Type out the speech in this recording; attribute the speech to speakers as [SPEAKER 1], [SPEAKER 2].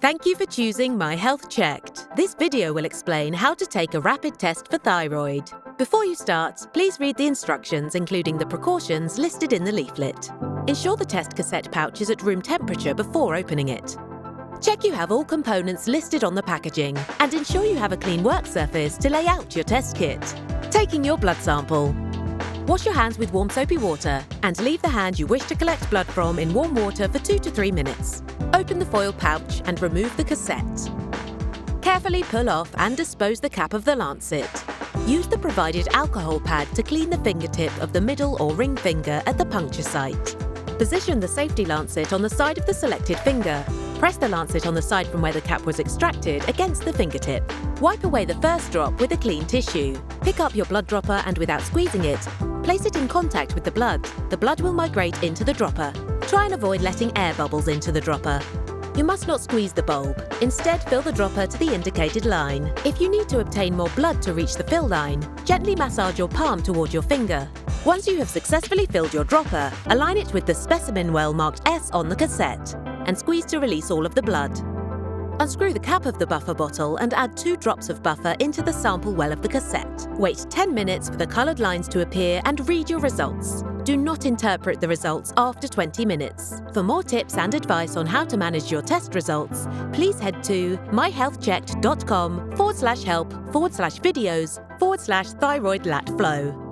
[SPEAKER 1] Thank you for choosing MyHealthChecked. This video will explain how to take a rapid test for thyroid. Before you start, please read the instructions, including the precautions listed in the leaflet. Ensure the test cassette pouch is at room temperature before opening it. Check you have all components listed on the packaging and ensure you have a clean work surface to lay out your test kit. Taking your blood sample. Wash your hands with warm soapy water and leave the hand you wish to collect blood from in warm water for 2 to 3 minutes. Open the foil pouch and remove the cassette. Carefully pull off and dispose the cap of the lancet. Use the provided alcohol pad to clean the fingertip of the middle or ring finger at the puncture site. Position the safety lancet on the side of the selected finger. Press the lancet on the side from where the cap was extracted against the fingertip. Wipe away the first drop with a clean tissue. Pick up your blood dropper and without squeezing it, place it in contact with the blood. The blood will migrate into the dropper. Try and avoid letting air bubbles into the dropper. You must not squeeze the bulb. Instead, fill the dropper to the indicated line. If you need to obtain more blood to reach the fill line, gently massage your palm toward your finger. Once you have successfully filled your dropper, align it with the specimen well marked S on the cassette and squeeze to release all of the blood. Unscrew the cap of the buffer bottle and add 2 drops of buffer into the sample well of the cassette. Wait 10 minutes for the coloured lines to appear and read your results. Do not interpret the results after 20 minutes. For more tips and advice on how to manage your test results, please head to myhealthchecked.com/help/videos/thyroid lat flow.